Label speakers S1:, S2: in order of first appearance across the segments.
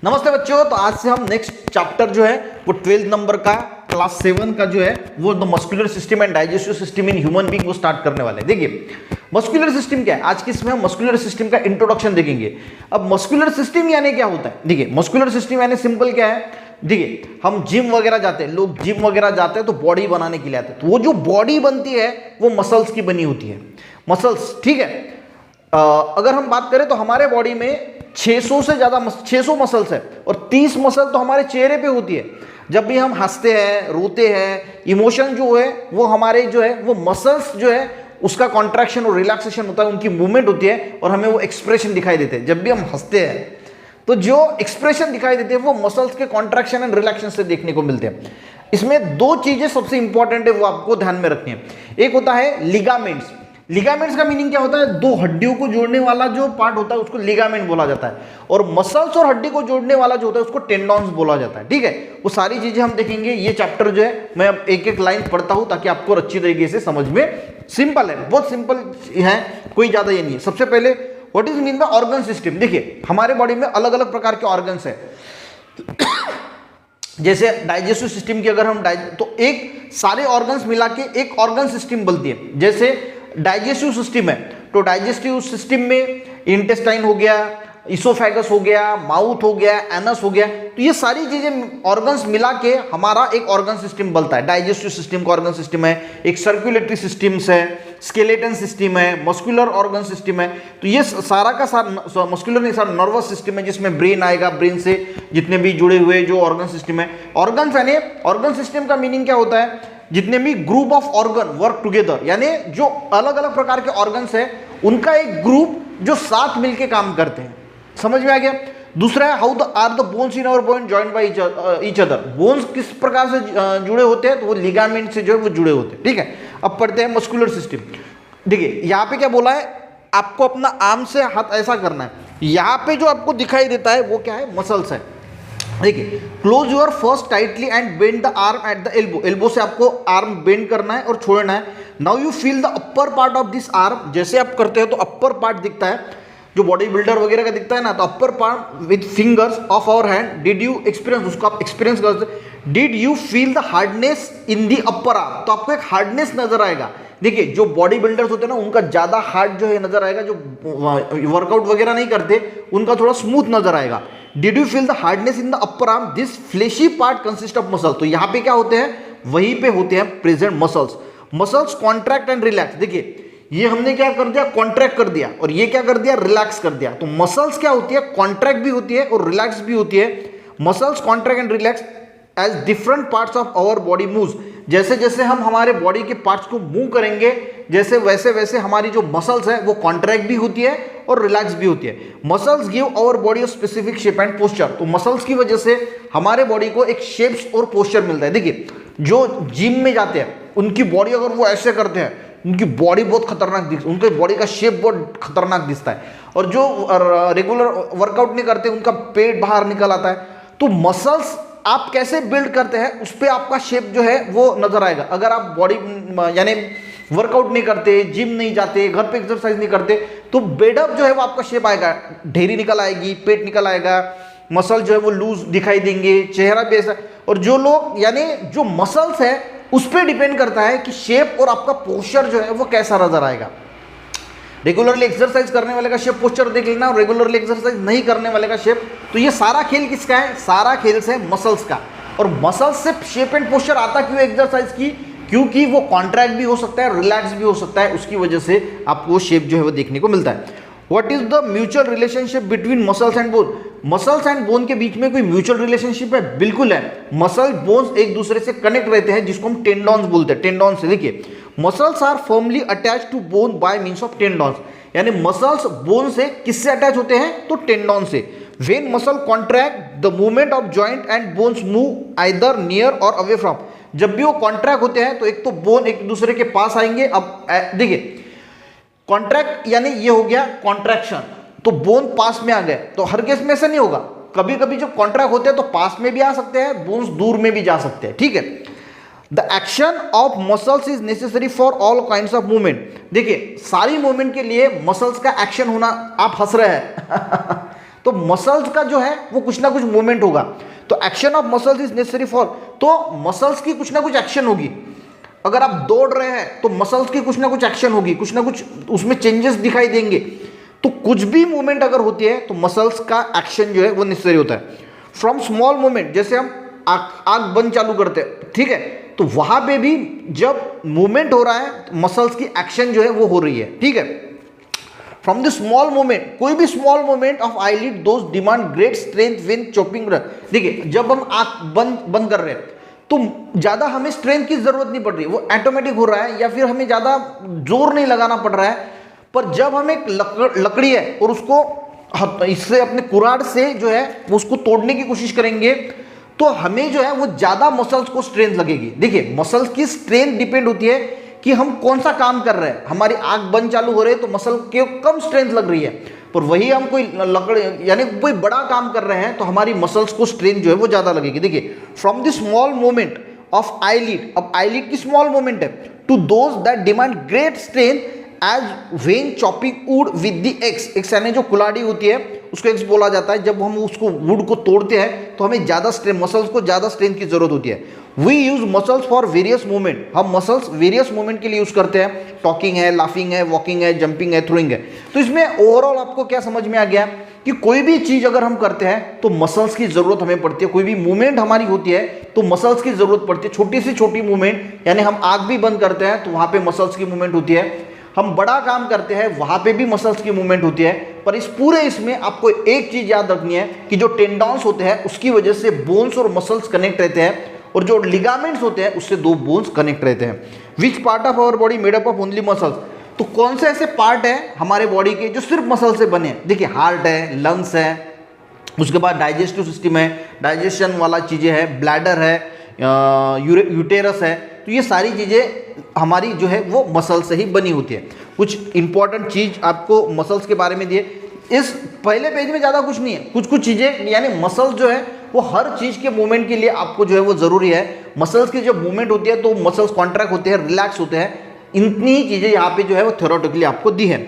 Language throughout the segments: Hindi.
S1: नमस्ते बच्चों। तो आज से हम नेक्स्ट चैप्टर जो है वो 12th नंबर का क्लास 7 का जो है वो the muscular system and digestive system in human being वो स्टार्ट करने वाले हैं। देखिए मस्कुलर सिस्टम क्या है, आज के इसमें हम मस्कुलर सिस्टम का इंट्रोडक्शन देखेंगे। अब मस्कुलर सिस्टम यानी क्या होता है, देखिए मस्कुलर सिस्टम यानी सिंपल क्या है, देखिए हम जिम वगैरह जाते हैं, लोग जिम वगैरह जाते हैं तो बॉडी बनाने के लिए आते हैं, तो वो जो बॉडी बनती है वो मसल्स की बनी होती है, मसल्स, ठीक है। अगर हम बात करें तो हमारे बॉडी में 600 से ज्यादा 600 मसल्स है और 30 मसल तो हमारे चेहरे पे होती है। जब भी हम हंसते हैं, रोते हैं, इमोशन जो है वो हमारे जो है वो मसल्स जो है उसका कॉन्ट्रैक्शन और रिलैक्सेशन होता है, उनकी मूवमेंट होती है और हमें वो एक्सप्रेशन दिखाई देते हैं। जब भी हम हंसते हैं तो जो एक्सप्रेशन दिखाई देते हैं वो मसल्स के कॉन्ट्रैक्शन एंड रिलैक्सेशन से देखने को मिलते हैं। इसमें दो चीजें सबसे इंपॉर्टेंट है वो आपको ध्यान में रखनी है। एक होता है लिगामेंट्स। लिगामेंट्स का मीनिंग क्या होता है, दो हड्डियों को जोड़ने वाला जो पार्ट होता है उसको लिगामेंट बोला जाता है, और मसल्स और हड्डी को जोड़ने वाला जो होता है उसको टेंडॉन्स बोला जाता है, ठीक है। वो सारी चीजें हम देखेंगे। ये चैप्टर जो है मैं अब एक एक लाइन पढ़ता हूं ताकि आपको अच्छी तरीके से समझ में, सिंपल है, बहुत सिंपल है, कोई ज्यादा ये नहीं है। सबसे पहले what is mean by organ system. देखिए हमारे बॉडी में अलग अलग प्रकार के ऑर्गन्स है। जैसे डाइजेस्टिव सिस्टम की अगर हम तो एक सारे ऑर्गन्स मिला के एक ऑर्गन सिस्टम बनती है। जैसे डाइजेस्टिव सिस्टम है तो डाइजेस्टिव सिस्टम में इंटेस्टाइन हो गया, इसोफेगस हो गया, माउथ हो गया, एनस हो गया, तो ये सारी चीजें ऑर्गन्स मिला के हमारा एक ऑर्गन सिस्टम बनता है। डाइजेस्टिव सिस्टम का ऑर्गन सिस्टम है, एक सर्कुलेटरी सिस्टम्स है, स्केलेटन सिस्टम है, मस्कुलर ऑर्गन सिस्टम है। तो ये सारा का सारा मस्कुलर नहीं, सारा नर्वस सिस्टम है जिसमें ब्रेन आएगा, ब्रेन से जितने भी जुड़े हुए जो ऑर्गन सिस्टम है। ऑर्गन यानी ऑर्गन सिस्टम का मीनिंग क्या होता है, जितने भी group of organ work together, यानी जो अलग अलग प्रकार के ऑर्गन्स है उनका एक ग्रुप जो साथ मिलके काम करते हैं। समझ में आ गया। दूसरा है how the are the bones in our body joined by each other. Bones किस प्रकार से जुड़े होते हैं, तो वो लिगामेंट से जो है वो जुड़े होते हैं, ठीक है। अब पढ़ते हैं मस्कुलर सिस्टम। देखिए यहाँ पे क्या बोला है, आपको अपना आर्म से हाथ ऐसा करना है, यहाँ पे जो आपको दिखाई देता है वो क्या है, मसल्स है। देखिए close your first tightly and bend the arm at the elbow. Elbow से आपको आर्म बेंड करना है और छोड़ना है। Now you feel the upper part of this arm. जैसे आप करते हो तो अपर पार्ट दिखता है, जो बॉडी बिल्डर वगैरह का दिखता है ना, तो upper part with fingers of our hand. Did you experience, उसको आप एक्सपीरियंस करते। Did you feel the hardness in the upper arm, तो आपको एक हार्डनेस नजर आएगा। देखिए जो बॉडी बिल्डर्स होते हैं ना उनका ज्यादा हार्ड जो है नजर आएगा, जो वर्कआउट वगैरह नहीं करते उनका थोड़ा स्मूथ नजर आएगा। Did you feel the hardness in the upper arm, this fleshy part consist of muscle. तो यहाँ पे क्या होते हैं, वहीं पे होते हैं present muscles. Muscles contract and relax. देखिए ये हमने क्या कर दिया, कॉन्ट्रैक्ट कर दिया, और ये क्या कर दिया, रिलैक्स कर दिया। तो मसल्स क्या होती है, कॉन्ट्रैक्ट भी होती है और रिलैक्स भी होती है। Muscles contract and relax as different parts of our body moves. जैसे जैसे हम हमारे बॉडी के पार्ट्स को मूव करेंगे, जैसे वैसे वैसे हमारी जो मसल्स है वो कॉन्ट्रैक्ट भी होती है और रिलैक्स भी होती है। Muscles give our body a specific shape and posture. तो मसल्स की वजह से हमारे बॉडी को एक शेप्स और पोस्चर मिलता है। देखिए जो जिम में जाते हैं उनकी बॉडी अगर वो ऐसे करते हैं, उनकी बॉडी बहुत खतरनाक दिखती है, उनके बॉडी का शेप बहुत खतरनाक दिखता है। और जो रेगुलर वर्कआउट नहीं करते उनका पेट बाहर निकल आता है। तो मसल्स आप कैसे बिल्ड करते हैं उस पर आपका शेप जो है वो नजर आएगा। अगर आप बॉडी यानी वर्कआउट नहीं करते, जिम नहीं जाते, घर पे एक्सरसाइज नहीं करते, तो बेडअप जो है वो आपका शेप आएगा, ढेरी निकल आएगी, पेट निकल आएगा, मसल जो है वो लूज दिखाई देंगे, चेहरा भी ऐसा। और जो लोग यानी जो मसल्स है उस पर डिपेंड करता है कि शेप और आपका पोस्चर जो है वो कैसा नजर आएगा। रेगुलरली एक्सरसाइज करने वाले का शेप पोस्चर देख लेना, और रेगुलरली एक्सरसाइज नहीं करने वाले का शेप। तो ये सारा खेल किसका है, सारा खेल से मसल्स का। और मसल्स से शेप एंड पोस्चर आता क्यों एक्सरसाइज की, क्योंकि वो कॉन्ट्रैक्ट भी हो सकता है, रिलैक्स भी हो सकता है, उसकी वजह से आपको वो शेप जो है वो देखने को मिलता है। What is the mutual relationship between muscles and bone. Muscles and bone के बीच में कोई म्यूचुअल रिलेशनशिप है, बिल्कुल है। मसल बोन्स एक दूसरे से कनेक्ट रहते हैं जिसको हम टेंडॉन्स बोलते हैं। टेंडॉन्स से देखिए muscles are firmly attach to bone by means of tendons, यानी मसल्स बोन से किससे अटैच होते हैं, तो टेंडॉन से। When muscle contract the movement of joint and bones move either near और अवे फ्रॉम। जब भी वो कॉन्ट्रैक्ट होते हैं तो एक तो बोन एक दूसरे के पास आएंगे। अब देखिए कॉन्ट्रैक्ट यानी ये हो गया कॉन्ट्रैक्शन, तो बोन पास में आ गए। तो हर केस में ऐसा नहीं होगा, कभी कभी जब कॉन्ट्रैक्ट होते हैं तो पास में भी आ सकते हैं, बोन्स दूर में भी जा सकते हैं, ठीक है। The action of muscles is necessary for all kinds of movement. देखिए सारी मूवमेंट के लिए मसल्स का एक्शन होना, आप हंस रहे हैं तो मसल्स का जो है वो कुछ ना कुछ मूवमेंट होगा, तो action of muscles is necessary for, तो मसल्स की कुछ ना कुछ एक्शन होगी। अगर आप दौड़ रहे हैं तो मसल्स की कुछ ना कुछ एक्शन होगी, कुछ ना कुछ उसमें चेंजेस दिखाई देंगे। तो कुछ भी मूवमेंट अगर होती है तो मसल्स का एक्शन जो है वो नेसेसरी होता है। फ्रॉम स्मॉल मूवमेंट, जैसे हम आग बंद चालू करते हैं, ठीक है, तो वहां पे भी जब मूवमेंट हो रहा है तो मसल्स की एक्शन जो है वो हो रही है, ठीक है। फ्रॉम द स्मॉल मूवमेंट, कोई भी small movement of eyelid those demand great strength when chopping. देखिए जब हम आंख बंद कर रहे हैं तो ज्यादा हमें स्ट्रेंथ की जरूरत नहीं पड़ रही, वो ऑटोमेटिक हो रहा है, या फिर हमें ज्यादा जोर नहीं लगाना पड़ रहा है। पर जब हम एक लकड़ी है और उसको इससे अपने कुराड़ से जो है वो उसको तोड़ने की कोशिश करेंगे तो हमें जो है वो ज्यादा मसल्स को स्ट्रेंथ लगेगी। देखिए मसल्स की स्ट्रेंथ डिपेंड होती है कि हम कौन सा काम कर रहे हैं। हमारी आंख बंद चालू हो रही है तो मसल के कम स्ट्रेंथ लग रही है, पर वही हम कोई लकड़ी यानी कोई बड़ा काम कर रहे हैं तो हमारी मसल्स को स्ट्रेंथ जो है वो ज्यादा लगेगी। देखिए from the small movement of eyelid, अब आईलिड की स्मॉल मूवमेंट है, to those that demand great strength as when chopping wood with the axe यानी जो कुल्हाड़ी होती है उसको एक्स बोला जाता है। जब हम उसको वुड को तोड़ते हैं तो हमें ज्यादा स्ट्रेंथ, मसल्स को ज्यादा स्ट्रेंथ की जरूरत होती है। We use muscles for various movement, हम मसल्स वेरियस मूवमेंट के लिए यूज करते हैं। टॉकिंग है, लाफिंग है, वॉकिंग है, जंपिंग है, थ्रोइंग है। तो इसमें ओवरऑल आपको क्या समझ में आ गया कि कोई भी चीज अगर हम करते हैं तो मसल्स की जरूरत हमें पड़ती है। कोई भी मूवमेंट हमारी होती है तो मसल्स की जरूरत पड़ती है। छोटी से छोटी मूवमेंट, यानी हम आग भी बंद करते हैं तो वहां पे मसल्स की मूवमेंट होती है। हम बड़ा काम करते हैं वहां पे भी मसल्स की मूवमेंट होती है। पर इस पूरे इसमें आपको एक चीज याद रखनी है कि जो टेंडॉन्स होते हैं उसकी वजह से बोन्स और मसल्स कनेक्ट रहते हैं, और जो लिगामेंट्स होते हैं उससे दो बोन्स कनेक्ट रहते हैं। Which part of our body made up of only muscles, तो कौन से ऐसे पार्ट है हमारे बॉडी के जो सिर्फ मसल से बने हैं। देखिए हार्ट है, लंग्स है, उसके बाद डाइजेस्टिव सिस्टम है, डाइजेशन वाला चीजें है, ब्लैडर है, यूटेरस है। तो ये सारी चीजें हमारी जो है वो मसल से ही बनी होती है। कुछ इंपॉर्टेंट चीज आपको मसल्स के बारे में दिए, इस पहले पेज में ज्यादा कुछ नहीं है, कुछ कुछ चीजें, यानी मसल्स जो है वो हर चीज के मूवमेंट के लिए आपको जो है वो जरूरी है। मसल्स की जब मूवमेंट होती है तो मसल्स कॉन्ट्रैक्ट होते हैं, रिलैक्स होते हैं। इतनी ही चीजें यहाँ पे जो है वो थ्योरेटिकली आपको दी है।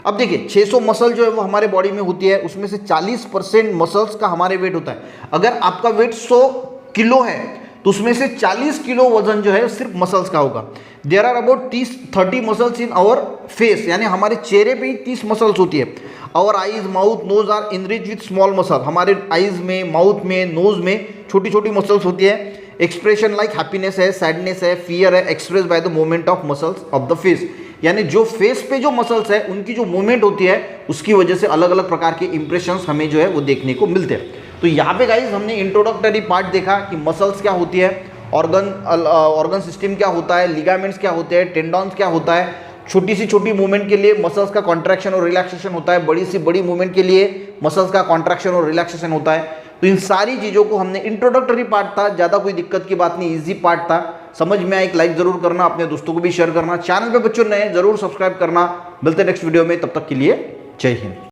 S1: अब देखिए 600 मसल जो है वो हमारे बॉडी में होती है, उसमें से 40% मसल्स का हमारे वेट होता है। अगर आपका वेट 100 किलो है तो उसमें से 40 किलो वजन जो है सिर्फ मसल्स का होगा। There are about 30 muscles in our face, यानी हमारे चेहरे पे ही 30 मसल्स होती है। Our eyes, mouth, nose are enrich with small muscle, हमारे आईज में, माउथ में, नोज में छोटी छोटी मसल्स होती है। एक्सप्रेशन लाइक हैप्पीनेस है, सैडनेस है, फियर है, express by the movement of muscles of the face, यानी जो फेस पे जो मसल्स है उनकी जो मूवमेंट होती है उसकी वजह से अलग अलग प्रकार के इंप्रेशंस हमें जो है वो देखने को मिलते हैं। तो यहाँ पे गाइज हमने इंट्रोडक्टरी पार्ट देखा कि मसल्स क्या होती है, ऑर्गन सिस्टम क्या होता है, लिगामेंट्स क्या होते हैं, टेंडॉन्स क्या होता है। छोटी सी छोटी मूवमेंट के लिए मसल्स का कॉन्ट्रैक्शन और रिलैक्सेशन होता है, बड़ी सी बड़ी मूवमेंट के लिए मसल्स का कॉन्ट्रैक्शन और रिलैक्सेशन होता है। तो इन सारी चीज़ों को हमने, इंट्रोडक्टरी पार्ट था, ज़्यादा कोई दिक्कत की बात नहीं, ईजी पार्ट था। समझ में आया एक लाइक जरूर करना, अपने दोस्तों को भी शेयर करना, चैनल पे बच्चों नए जरूर सब्सक्राइब करना। मिलते हैं नेक्स्ट वीडियो में, तब तक के लिए जय हिंद।